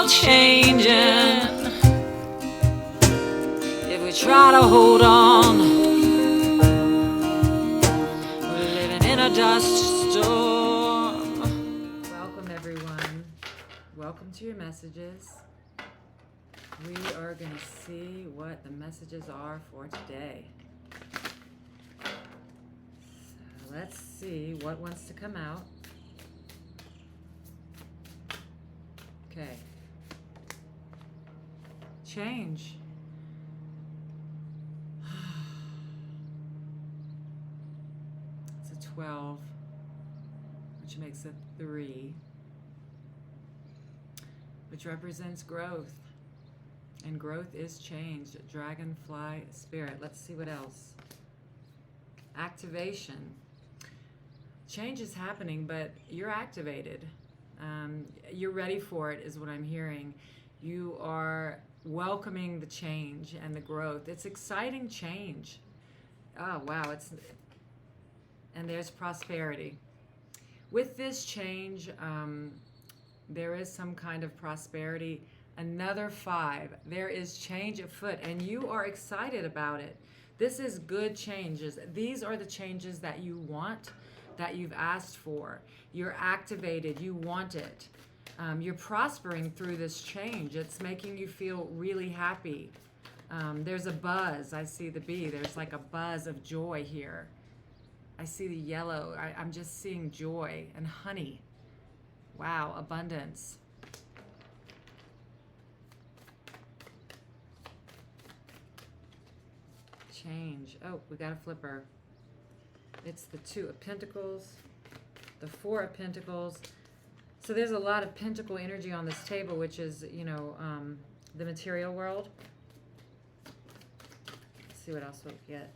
all changing. If we try to hold on, we're living in a dust storm. Welcome, everyone. Welcome to your messages. We are going to see what the messages are for today. So let's see what wants to come out. Okay. Change. It's a 12, which makes it 3, which represents growth. And growth is change. Dragonfly spirit. Let's see what else. Activation. Change is happening, but you're activated. You're ready for it, is what I'm hearing. You are welcoming the change and the growth. It's exciting change. Oh, wow. And there's prosperity. With this change, there is some kind of prosperity. Another 5. There is change afoot, and you are excited about it. This is good changes. These are the changes that you want, that you've asked for. You're activated. You want it. You're prospering through this change. It's making you feel really happy. There's a buzz. I see the bee. There's like a buzz of joy here. I see the yellow. I'm just seeing joy and honey. Wow, abundance. Change. Oh, we got a flipper. It's the 2 of Pentacles, the 4 of Pentacles. So there's a lot of pentacle energy on this table, which is, the material world. Let's see what else we get.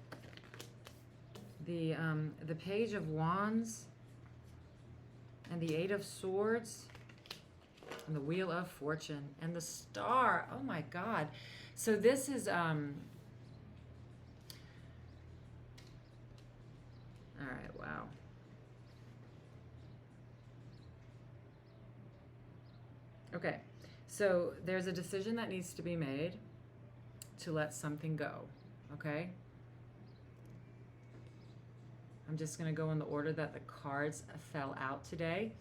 The Page of Wands and the 8 of Swords and the Wheel of Fortune and the Star. Oh my God. So this is all right, wow. Okay, so there's a decision that needs to be made to let something go, okay? I'm just going to go in the order that the cards fell out today.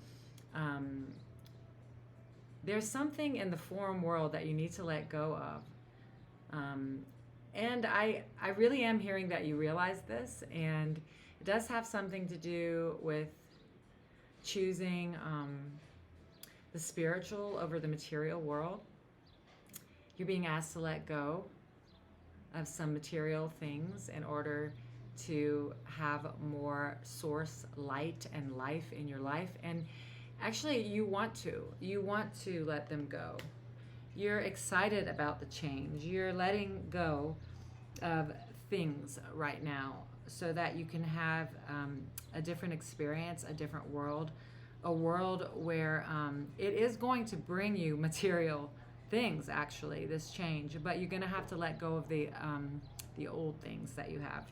There's something in the forum world that you need to let go of. And I really am hearing that you realize this, and it does have something to do with choosing the spiritual over the material world. You're being asked to let go of some material things in order to have more source light and life in your life. And actually, you want to let them go. You're excited about the change. You're letting go of things right now, so that you can have a different experience, a different world, a world where it is going to bring you material things, actually, this change, but you're going to have to let go of the old things that you have,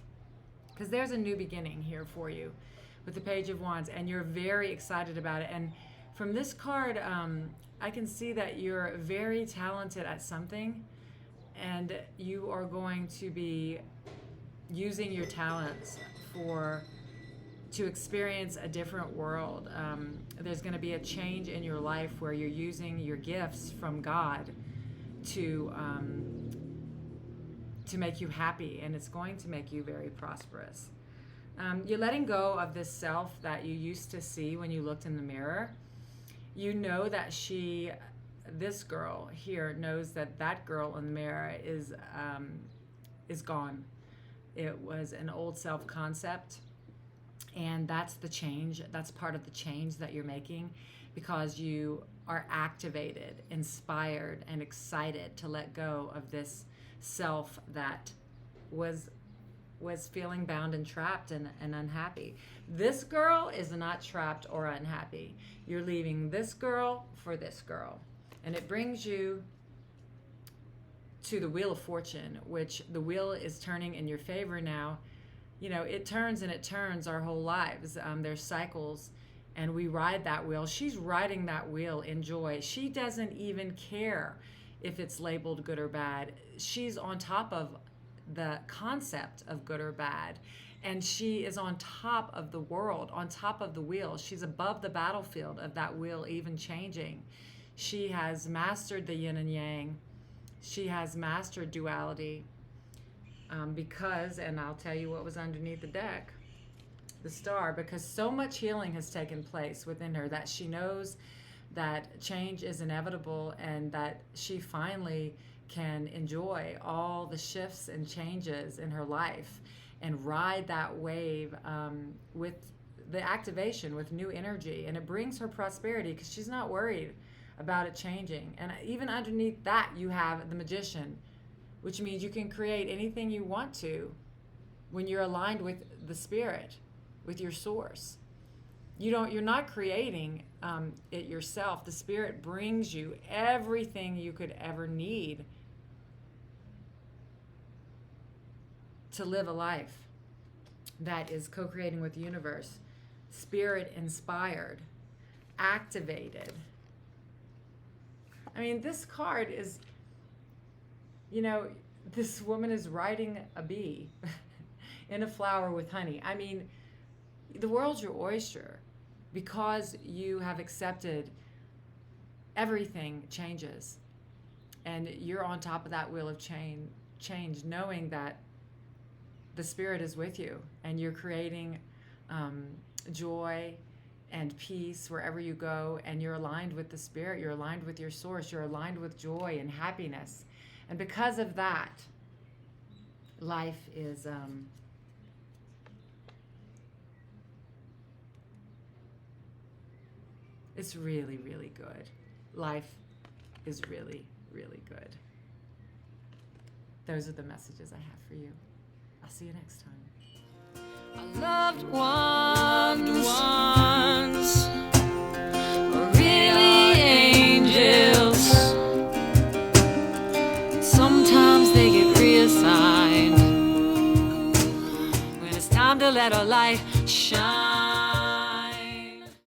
because there's a new beginning here for you with the Page of Wands, and you're very excited about it. And from this card, I can see that you're very talented at something, and you are going to be using your talents to experience a different world. There's going to be a change in your life where you're using your gifts from God to make you happy, and it's going to make you very prosperous. You're letting go of this self that you used to see when you looked in the mirror. You know that this girl here knows that girl in the mirror is gone. It was an old self-concept, and that's the change. That's part of the change that you're making, because you are activated, inspired, and excited to let go of this self that was feeling bound and trapped and unhappy. This girl is not trapped or unhappy. You're leaving this girl for this girl. And it brings you to the Wheel of Fortune, which the wheel is turning in your favor now. You know, it turns and it turns our whole lives. There's cycles, and we ride that wheel. She's riding that wheel in joy. She doesn't even care if it's labeled good or bad. She's on top of the concept of good or bad, and she is on top of the world, on top of the wheel. She's above the battlefield of that wheel even changing. She has mastered the yin and yang. She has mastered duality, because, and I'll tell you what was underneath the deck, the star, because so much healing has taken place within her that she knows that change is inevitable, and that she finally can enjoy all the shifts and changes in her life and ride that wave with the activation, with new energy. And it brings her prosperity because she's not worried about it changing. And even underneath that, you have the Magician, which means you can create anything you want to when you're aligned with the spirit, with your source. You're not creating it yourself. The spirit brings you everything you could ever need to live a life that is co-creating with the universe, spirit inspired, activated. I mean, this card is, this woman is riding a bee in a flower with honey. I mean, the world's your oyster. Because you have accepted, everything changes. And you're on top of that wheel of change, knowing that the spirit is with you, and you're creating joy and peace wherever you go, and you're aligned with the spirit, you're aligned with your source, you're aligned with joy and happiness. And because of that, life is it's really, really good. Life is really, really good. Those are the messages I have for you. I'll see you next time. Our loved ones were really angels. Sometimes they get reassigned when it's time to let our light shine.